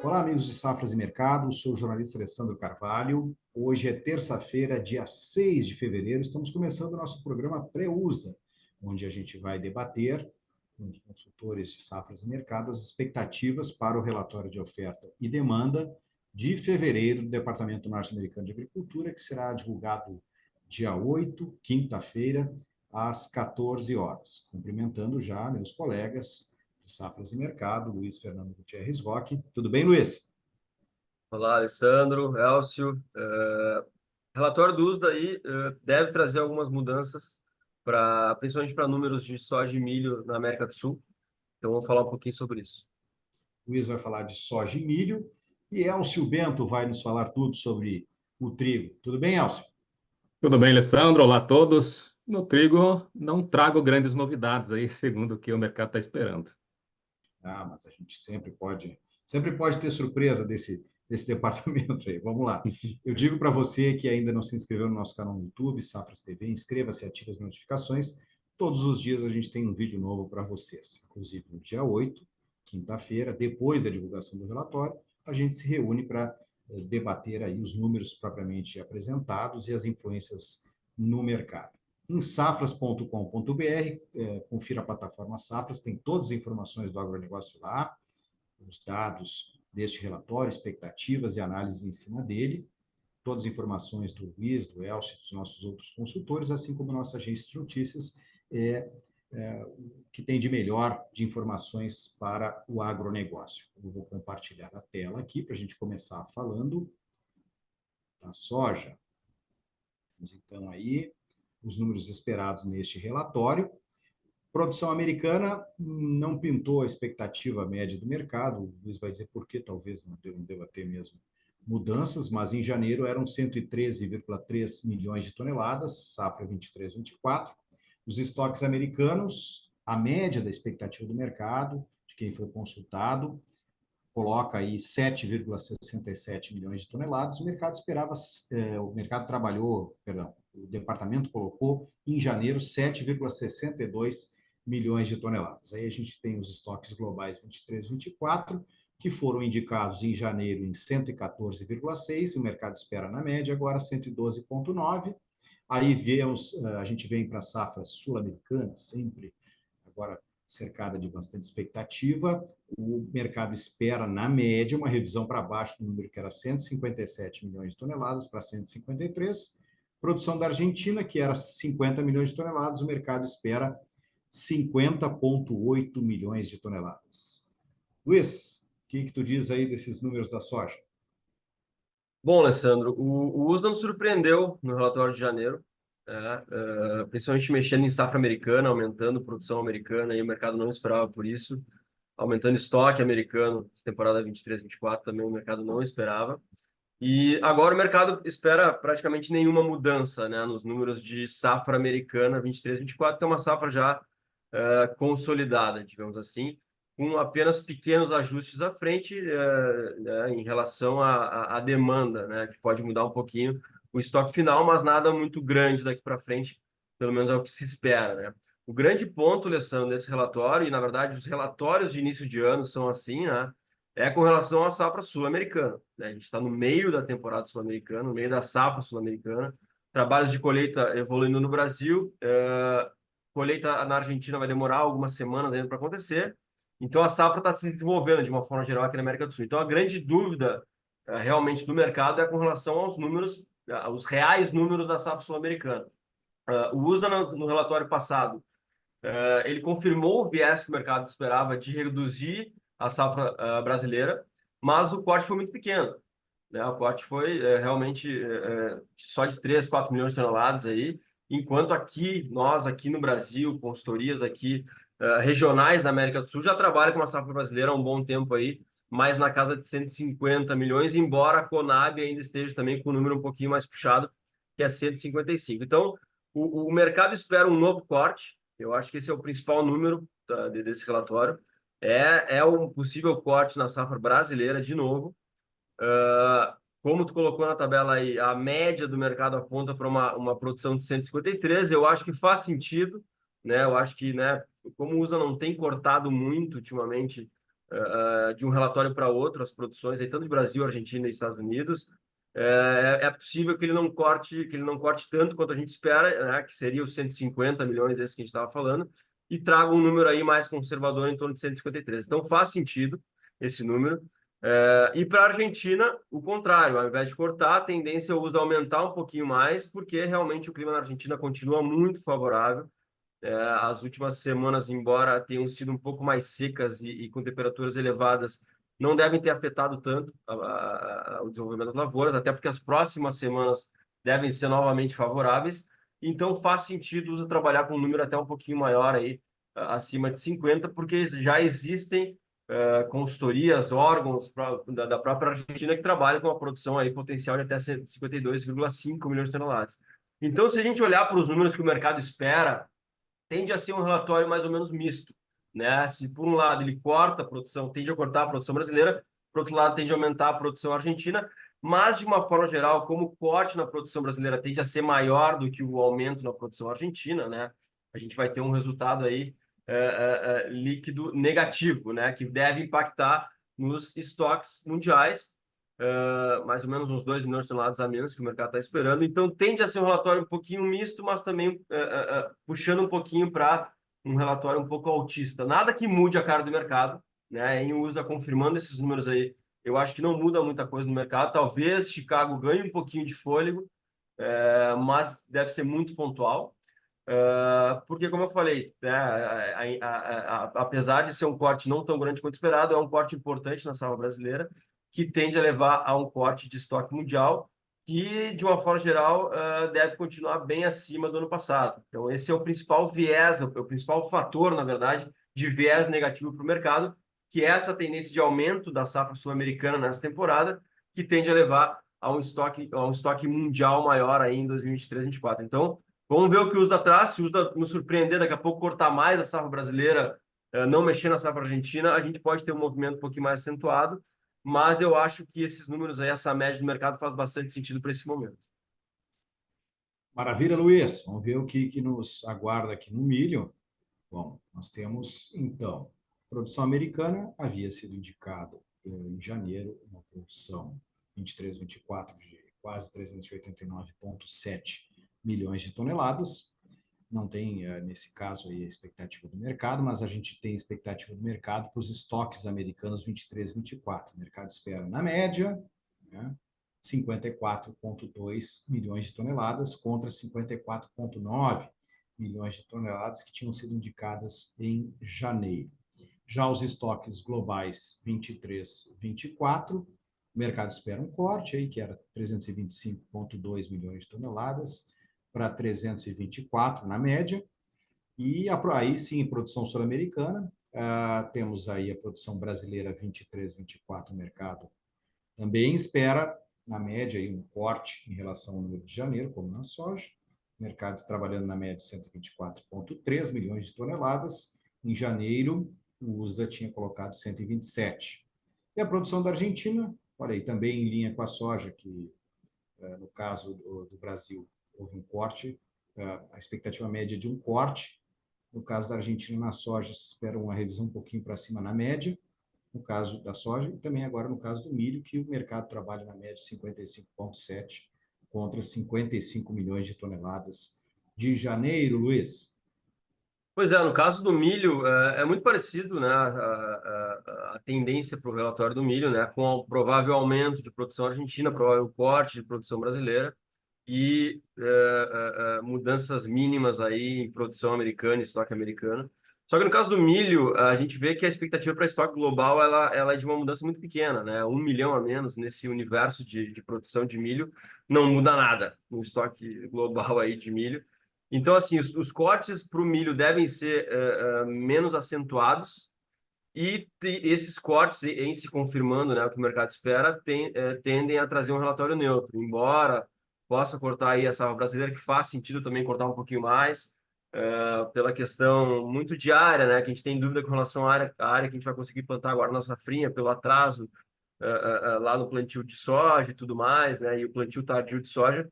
Olá, amigos de Safras e Mercado, sou o jornalista Alessandro Carvalho. Hoje é terça-feira, dia 6 de fevereiro. Estamos começando o nosso programa Pré-USDA, onde a gente vai debater com os consultores de Safras e Mercado as expectativas para o relatório de oferta e demanda de fevereiro do Departamento Norte-Americano de Agricultura, que será divulgado dia 8, quinta-feira, às 14 horas. Cumprimentando já meus colegas de Safras e Mercado, Luiz Fernando Gutierrez Roque. Tudo bem, Luiz? Olá, Alessandro, Elcio. Relatório do USDA aí deve trazer algumas mudanças, principalmente para números de soja e milho na América do Sul. Então, vamos falar um pouquinho sobre isso. Luiz vai falar de soja e milho e Elcio Bento vai nos falar tudo sobre o trigo. Tudo bem, Elcio? Tudo bem, Alessandro? Olá a todos. No trigo, não trago grandes novidades aí, segundo o que o mercado está esperando. Mas a gente sempre pode ter surpresa desse departamento aí. Vamos lá. Eu digo para você que ainda não se inscreveu no nosso canal no YouTube, Safras TV, inscreva-se e ative as notificações. Todos os dias a gente tem um vídeo novo para vocês. Inclusive no dia 8, quinta-feira, depois da divulgação do relatório, a gente se reúne para debater aí os números propriamente apresentados e as influências no mercado. Em safras.com.br, confira a plataforma Safras, tem todas as informações do agronegócio lá, os dados deste relatório, expectativas e análises em cima dele, todas as informações do Luiz, do Elcio e dos nossos outros consultores, assim como a nossa agência de notícias, que tem de melhor de informações para o agronegócio. Eu vou compartilhar a tela aqui para a gente começar falando da soja. Vamos então aí os números esperados neste relatório. Produção americana não pintou a expectativa média do mercado, o Luiz vai dizer por que talvez não deva ter mesmo mudanças, mas em janeiro eram 113,3 milhões de toneladas, safra 23-24. Os estoques americanos, a média da expectativa do mercado, de quem foi consultado, coloca aí 7,67 milhões de toneladas. O mercado esperava, o departamento colocou em janeiro 7,62 milhões de toneladas. Aí a gente tem os estoques globais 23-24, que foram indicados em janeiro em 114,6, o mercado espera na média agora 112,9. Aí a gente vem para a safra sul-americana, sempre agora cercada de bastante expectativa. O mercado espera, na média, uma revisão para baixo do número que era 157 milhões de toneladas para 153. Produção da Argentina, que era 50 milhões de toneladas, o mercado espera 50,8 milhões de toneladas. Luiz, o que tu diz aí desses números da soja? Bom, Alessandro, o USDA nos surpreendeu no relatório de janeiro, principalmente mexendo em safra americana, aumentando produção americana, e o mercado não esperava por isso. Aumentando estoque americano, temporada 23-24 também o mercado não esperava. E agora o mercado espera praticamente nenhuma mudança, né, nos números de safra americana 23-24, que é uma safra já consolidada, digamos assim, com apenas pequenos ajustes à frente né, em relação à demanda, né, que pode mudar um pouquinho o estoque final, mas nada muito grande daqui para frente, pelo menos é o que se espera, né? O grande ponto, Alessandro, nesse relatório, e na verdade os relatórios de início de ano são assim, né? É com relação à safra sul-americana, né? A gente está no meio da temporada sul-americana, no meio da safra sul-americana, trabalhos de colheita evoluindo no Brasil, colheita na Argentina vai demorar algumas semanas ainda para acontecer, então a safra está se desenvolvendo de uma forma geral aqui na América do Sul. Então a grande dúvida realmente do mercado é com relação aos números, os reais números da safra sul-americana. O USDA, no relatório passado, ele confirmou o viés que o mercado esperava de reduzir a safra brasileira, mas o corte foi muito pequeno, né? O corte foi realmente só de 3, 4 milhões de toneladas aí, enquanto nós aqui no Brasil, consultorias aqui regionais da América do Sul, já trabalham com a safra brasileira há um bom tempo aí, mais na casa de 150 milhões, embora a Conab ainda esteja também com um número um pouquinho mais puxado, que é 155. Então, o mercado espera um novo corte. Eu acho que esse é o principal número desse relatório. É um possível corte na safra brasileira de novo. Como tu colocou na tabela aí, a média do mercado aponta para uma produção de 153. Eu acho que faz sentido, né? Eu acho que, né, como o USA não tem cortado muito ultimamente de um relatório para outro, as produções, aí, tanto de Brasil, Argentina e Estados Unidos, é possível que ele não corte tanto quanto a gente espera, né, que seria os 150 milhões esse que a gente estava falando, e traga um número aí mais conservador em torno de 153. Então faz sentido esse número. E para a Argentina, o contrário, ao invés de cortar, a tendência é o uso de aumentar um pouquinho mais, porque realmente o clima na Argentina continua muito favorável. As últimas semanas, embora tenham sido um pouco mais secas e com temperaturas elevadas, não devem ter afetado tanto o desenvolvimento das lavouras, até porque as próximas semanas devem ser novamente favoráveis. Então, faz sentido usa trabalhar com um número até um pouquinho maior aí, acima de 50, porque já existem consultorias, órgãos da própria Argentina que trabalham com a produção aí potencial de até 52,5 milhões de toneladas. Então, se a gente olhar para os números que o mercado espera, tende a ser um relatório mais ou menos misto, né? Se por um lado ele corta a produção, tende a cortar a produção brasileira, por outro lado tende a aumentar a produção argentina, mas de uma forma geral, como o corte na produção brasileira tende a ser maior do que o aumento na produção argentina, né? A gente vai ter um resultado aí líquido negativo, né? Que deve impactar nos estoques mundiais, mais ou menos uns 2 milhões de toneladas a menos que o mercado está esperando. Então, tende a ser um relatório um pouquinho misto, mas também puxando um pouquinho para um relatório um pouco altista. Nada que mude a cara do mercado, né? Em USA confirmando esses números aí, eu acho que não muda muita coisa no mercado. Talvez Chicago ganhe um pouquinho de fôlego, mas deve ser muito pontual. Porque, como eu falei, né, apesar de ser um corte não tão grande quanto esperado, é um corte importante na safra brasileira, que tende a levar a um corte de estoque mundial, que, de uma forma geral, deve continuar bem acima do ano passado. Então, esse é o principal viés, o principal fator, na verdade, de viés negativo para o mercado, que é essa tendência de aumento da safra sul-americana nessa temporada, que tende a levar a um estoque mundial maior aí em 2023, 2024. Então, vamos ver o que o USDA traz. Se o USDA nos surpreender, daqui a pouco cortar mais a safra brasileira, não mexer na safra argentina, a gente pode ter um movimento um pouquinho mais acentuado, mas eu acho que esses números aí, essa média do mercado faz bastante sentido para esse momento. Maravilha, Luiz. Vamos ver o que nos aguarda aqui no milho. Bom, nós temos, então, produção americana havia sido indicado em janeiro uma produção 23, 24 de quase 389,7 milhões de toneladas. Não tem, nesse caso, aí, a expectativa do mercado, mas a gente tem expectativa do mercado para os estoques americanos 23, 24. O mercado espera, na média, né, 54,2 milhões de toneladas contra 54,9 milhões de toneladas que tinham sido indicadas em janeiro. Já os estoques globais 23, 24, o mercado espera um corte aí, que era 325,2 milhões de toneladas para 324 na média. E aí sim, produção sul-americana, temos aí a produção brasileira 23, 24, o mercado também espera, na média, aí, um corte em relação ao número de janeiro, como na soja. O mercado trabalhando na média de 124,3 milhões de toneladas. Em janeiro, o USDA tinha colocado 127. E a produção da Argentina, olha aí, também em linha com a soja, que no caso do Brasil houve um corte, a expectativa média de um corte. No caso da Argentina, na soja, se espera uma revisão um pouquinho para cima na média, no caso da soja, e também agora no caso do milho, que o mercado trabalha na média de 55,7 contra 55 milhões de toneladas de janeiro, Luiz. Pois é, no caso do milho, é muito parecido, né, a tendência para o relatório do milho, né, com o provável aumento de produção argentina, provável corte de produção brasileira e mudanças mínimas aí em produção americana e estoque americano. Só que no caso do milho, a gente vê que a expectativa para estoque global ela é de uma mudança muito pequena, né, 1 milhão a menos nesse universo de produção de milho, não muda nada no estoque global aí de milho. Então, assim, os cortes para o milho devem ser menos acentuados e esses cortes, em se confirmando, né, o que o mercado espera, tendem a trazer um relatório neutro, embora possa cortar aí a safra brasileira, que faz sentido também cortar um pouquinho mais, pela questão muito diária, né, que a gente tem dúvida com relação à área que a gente vai conseguir plantar agora na safrinha, pelo atraso lá no plantio de soja e tudo mais, né, e o plantio tardio de soja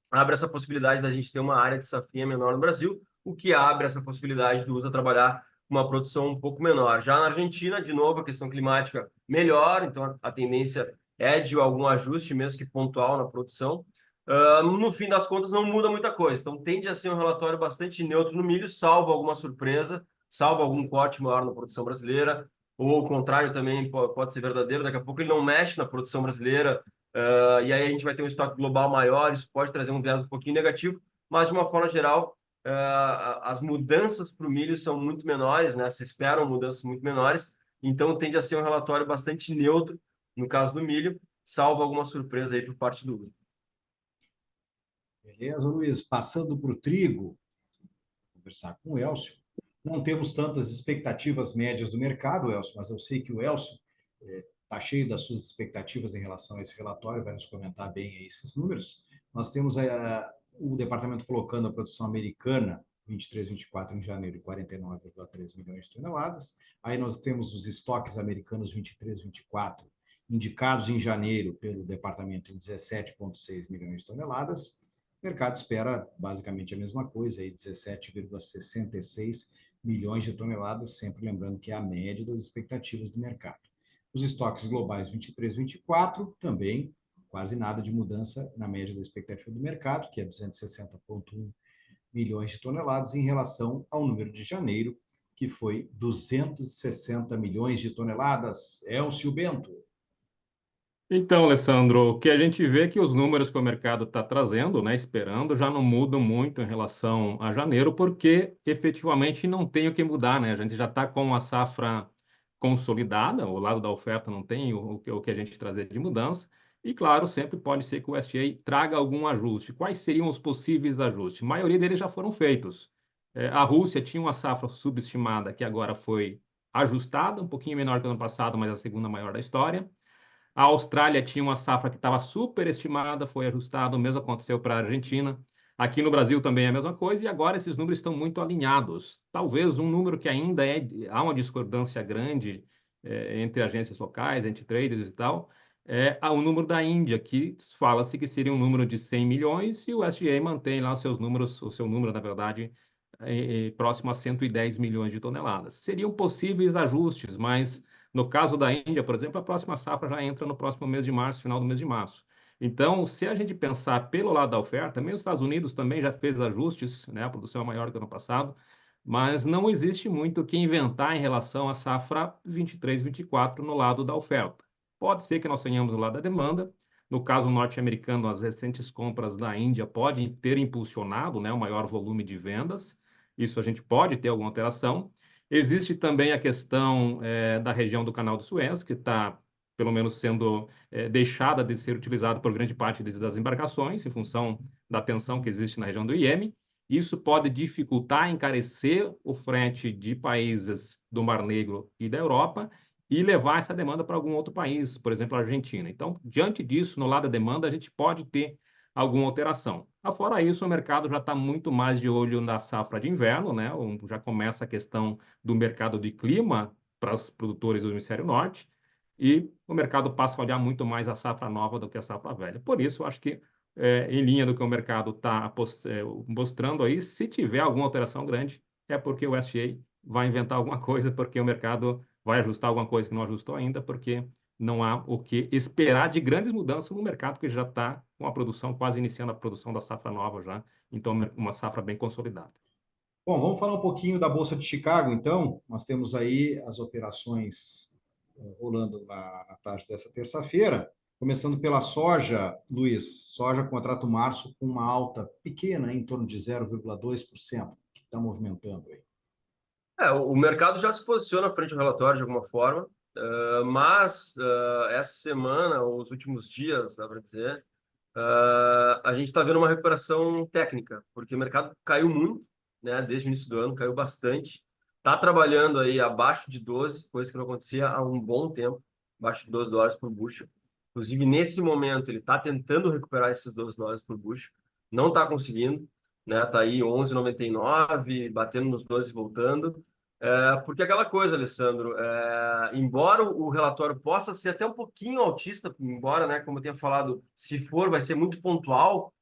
abre essa possibilidade da gente ter uma área de safrinha menor no Brasil, o que abre essa possibilidade do USA trabalhar uma produção um pouco menor. Já na Argentina, de novo, a questão climática melhor, então a tendência é de algum ajuste, mesmo que pontual, na produção. No fim das contas, não muda muita coisa. Então, tende a ser um relatório bastante neutro no milho, salvo alguma surpresa, salvo algum corte maior na produção brasileira, ou o contrário também pode ser verdadeiro. Daqui a pouco ele não mexe na produção brasileira, e aí a gente vai ter um estoque global maior, isso pode trazer um viés um pouquinho negativo, mas de uma forma geral, as mudanças para o milho são muito menores, né? Se esperam mudanças muito menores, então tende a ser um relatório bastante neutro no caso do milho, salvo alguma surpresa aí por parte do uso. Beleza, Luiz? Passando para o trigo, conversar com o Elcio. Não temos tantas expectativas médias do mercado, Elcio, mas eu sei que o Elcio está cheio das suas expectativas em relação a esse relatório, vai nos comentar bem esses números. Nós temos o departamento colocando a produção americana 23, 24 em janeiro, 49,3 milhões de toneladas. Aí nós temos os estoques americanos 23, 24, indicados em janeiro pelo departamento em 17,6 milhões de toneladas. O mercado espera basicamente a mesma coisa, aí 17,66 milhões de toneladas, sempre lembrando que é a média das expectativas do mercado. Os estoques globais 23, 24 também quase nada de mudança na média da expectativa do mercado, que é 260,1 milhões de toneladas, em relação ao número de janeiro, que foi 260 milhões de toneladas. Elcio Bento. Então, Alessandro, o que a gente vê é que os números que o mercado está trazendo, né, esperando, já não mudam muito em relação a janeiro, porque efetivamente não tem o que mudar, né? A gente já está com a safra consolidada, o lado da oferta não tem o que a gente trazer de mudança, e claro, sempre pode ser que o SDA traga algum ajuste. Quais seriam os possíveis ajustes? A maioria deles já foram feitos. A Rússia tinha uma safra subestimada que agora foi ajustada, um pouquinho menor que o ano passado, mas a segunda maior da história. A Austrália tinha uma safra que estava superestimada, foi ajustada, o mesmo aconteceu para a Argentina. Aqui no Brasil também é a mesma coisa, e agora esses números estão muito alinhados. Talvez um número que ainda há uma discordância grande entre agências locais, entre traders e tal, é o número da Índia, que fala-se que seria um número de 100 milhões, e o SDA mantém lá os seus números, o seu número, na verdade, próximo a 110 milhões de toneladas. Seriam possíveis ajustes, mas no caso da Índia, por exemplo, a próxima safra já entra no próximo mês de março, final do mês de março. Então, se a gente pensar pelo lado da oferta, também os Estados Unidos também já fez ajustes, né? A produção é maior que o ano passado, mas não existe muito o que inventar em relação à safra 23, 24 no lado da oferta. Pode ser que nós tenhamos o lado da demanda. No caso norte-americano, as recentes compras da Índia podem ter impulsionado, né, o maior volume de vendas. Isso a gente pode ter alguma alteração. Existe também a questão da região do Canal do Suez, que está, pelo menos, sendo deixada de ser utilizada por grande parte das embarcações, em função da tensão que existe na região do Iêmen. Isso pode dificultar, encarecer o frete de países do Mar Negro e da Europa e levar essa demanda para algum outro país, por exemplo, a Argentina. Então, diante disso, no lado da demanda, a gente pode ter alguma alteração. Fora isso, o mercado já está muito mais de olho na safra de inverno, né? Já começa a questão do mercado de clima para os produtores do hemisfério norte, e o mercado passa a olhar muito mais a safra nova do que a safra velha. Por isso, eu acho que, em linha do que o mercado está mostrando aí, se tiver alguma alteração grande, é porque o SDA vai inventar alguma coisa, porque o mercado vai ajustar alguma coisa que não ajustou ainda, porque não há o que esperar de grandes mudanças no mercado, que já está com a produção, quase iniciando a produção da safra nova já, então uma safra bem consolidada. Bom, vamos falar um pouquinho da Bolsa de Chicago, então. Nós temos aí as operações rolando na tarde dessa terça-feira. Começando pela soja, Luiz, soja contrato março com uma alta pequena, em torno de 0,2%, que está movimentando aí. O mercado já se posiciona frente ao relatório de alguma forma, mas essa semana, ou os últimos dias, dá para dizer, a gente está vendo uma recuperação técnica, porque o mercado caiu muito, né, desde o início do ano, caiu bastante. Está trabalhando aí abaixo de 12, coisa que não acontecia há um bom tempo, abaixo de 12 dólares por bushel. Inclusive, nesse momento, ele está tentando recuperar esses 12 dólares por bushel, não está conseguindo, né? Está aí 11,99, batendo nos 12 e voltando. Porque aquela coisa, Alessandro, embora o relatório possa ser até um pouquinho autista, embora, né, como eu tenha falado, se for, vai ser muito pontual,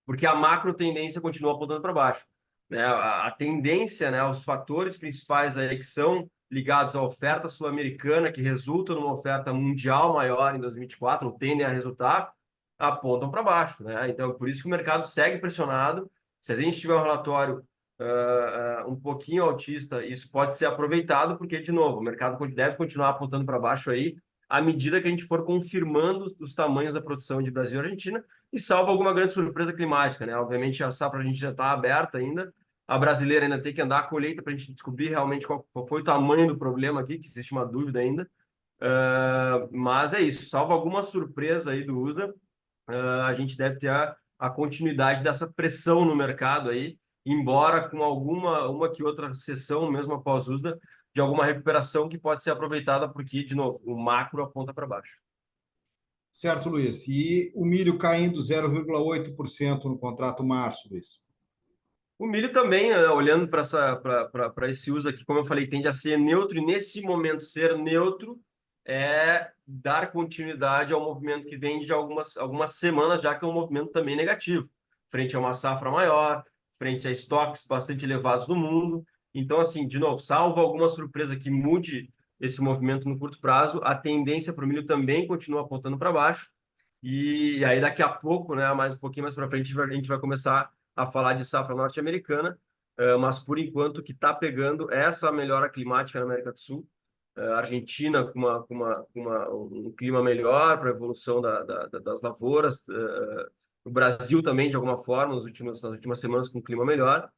porque a macro tendência continua apontando para baixo. né, a tendência, né, os fatores principais aí que são ligados à oferta sul-americana, que resultam numa oferta mundial maior em 2024, ou tendem a resultar, apontam para baixo, né? Então, por isso que o mercado segue pressionado. Se a gente tiver um relatório um pouquinho altista, isso pode ser aproveitado, porque, de novo, o mercado deve continuar apontando para baixo aí, à medida que a gente for confirmando os tamanhos da produção de Brasil e Argentina, e salvo alguma grande surpresa climática, né? Obviamente, a safra a gente já está aberta ainda, a brasileira ainda tem que andar a colheita para a gente descobrir realmente qual foi o tamanho do problema aqui, que existe uma dúvida ainda. Mas é isso, salvo alguma surpresa aí do USA, a gente deve ter a continuidade dessa pressão no mercado aí, embora com uma que outra sessão, mesmo após USDA, de alguma recuperação que pode ser aproveitada, porque, de novo, o macro aponta para baixo. Certo, Luiz. E o milho caindo 0,8% no contrato março, Luiz. O milho também, olhando para esse uso aqui, como eu falei, tende a ser neutro, e nesse momento ser neutro é dar continuidade ao movimento que vem de algumas semanas, já que é um movimento também negativo, frente a uma safra maior, frente a estoques bastante elevados no mundo. Então, assim, de novo, salvo alguma surpresa que mude esse movimento no curto prazo, a tendência para o milho também continua apontando para baixo. E aí, daqui a pouco, né, mais um pouquinho mais para frente, a gente vai começar a falar de safra norte-americana, mas por enquanto o que está pegando é essa melhora climática na América do Sul. A Argentina um clima melhor para a evolução das lavouras, o Brasil também, de alguma forma, nas últimas semanas com um clima melhor.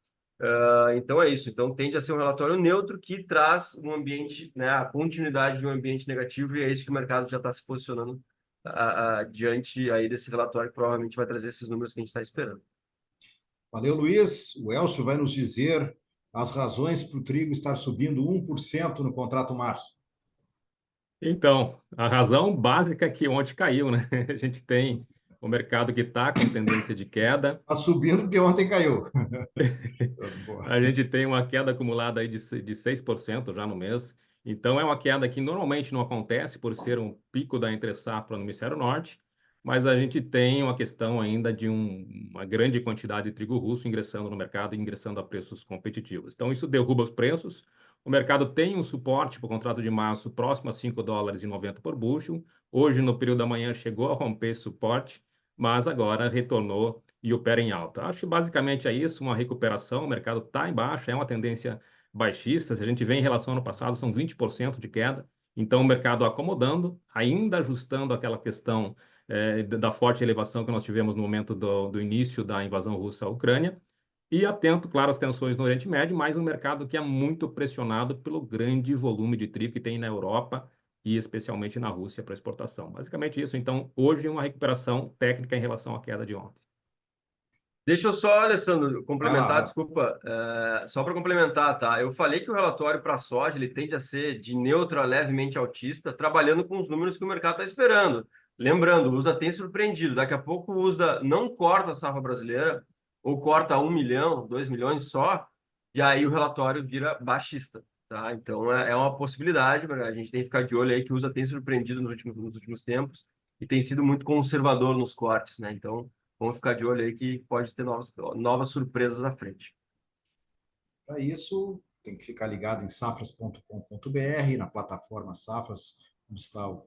Então é isso. Então tende a ser um relatório neutro que traz um ambiente, né, a continuidade de um ambiente negativo, e é isso que o mercado já está se posicionando diante aí desse relatório, que provavelmente vai trazer esses números que a gente está esperando. Valeu, Luiz. O Elcio vai nos dizer as razões para o trigo estar subindo 1% no contrato março. Então, a razão básica é que ontem caiu, né? A gente tem o mercado que está com tendência de queda. Está subindo porque ontem caiu. A gente tem uma queda acumulada aí de 6% já no mês. Então, é uma queda que normalmente não acontece por ser um pico da entre-safra no hemisfério norte, mas a gente tem uma questão ainda de uma grande quantidade de trigo russo ingressando no mercado e ingressando a preços competitivos. Então, isso derruba os preços. O mercado tem um suporte para o contrato de março próximo a $5,90 por bushel. Hoje, no período da manhã, chegou a romper esse suporte, mas agora retornou e opera em alta. Acho que basicamente é isso, uma recuperação. O mercado está em baixa, é uma tendência baixista. Se a gente vê em relação ao ano passado, são 20% de queda. Então, o mercado acomodando, ainda ajustando aquela questão da forte elevação que nós tivemos no momento do início da invasão russa à Ucrânia. E atento, claro, às tensões no Oriente Médio, mas um mercado que é muito pressionado pelo grande volume de trigo que tem na Europa e especialmente na Rússia para exportação. Basicamente isso. Então, hoje, uma recuperação técnica em relação à queda de ontem. Deixa eu só, Alessandro, Vai lá, complementar, vai lá. desculpa, só para complementar, tá? Eu falei que o relatório para a soja ele tende a ser de neutra a levemente altista, trabalhando com os números que o mercado está esperando. Lembrando, o USDA tem surpreendido. Daqui a pouco o USDA não corta a safra brasileira, ou corta 1 milhão, 2 milhões só, e aí o relatório vira baixista, tá? Então é uma possibilidade, a gente tem que ficar de olho aí que o USDA tem surpreendido nos últimos tempos e tem sido muito conservador nos cortes, né? Então vamos ficar de olho aí que pode ter novas surpresas à frente. Para isso, tem que ficar ligado em safras.com.br, na plataforma Safras, onde está o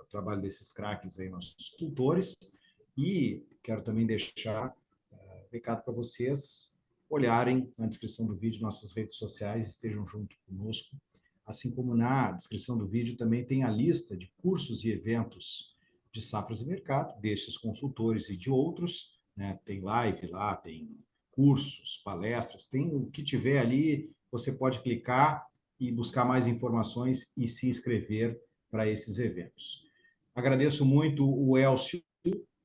trabalho desses craques aí, nossos consultores. E quero também deixar recado para vocês olharem na descrição do vídeo nossas redes sociais, estejam junto conosco. Assim como na descrição do vídeo também tem a lista de cursos e eventos de Safras e Mercado, desses consultores e de outros, né? Tem live lá, tem cursos, palestras, tem o que tiver ali, você pode clicar e buscar mais informações e se inscrever para esses eventos. Agradeço muito o Elcio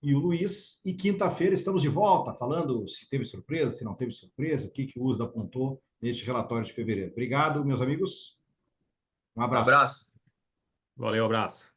e o Luiz, e quinta-feira estamos de volta, falando se teve surpresa, se não teve surpresa, o que o USDA apontou neste relatório de fevereiro. Obrigado, meus amigos. Um abraço. Abraço. Valeu, abraço.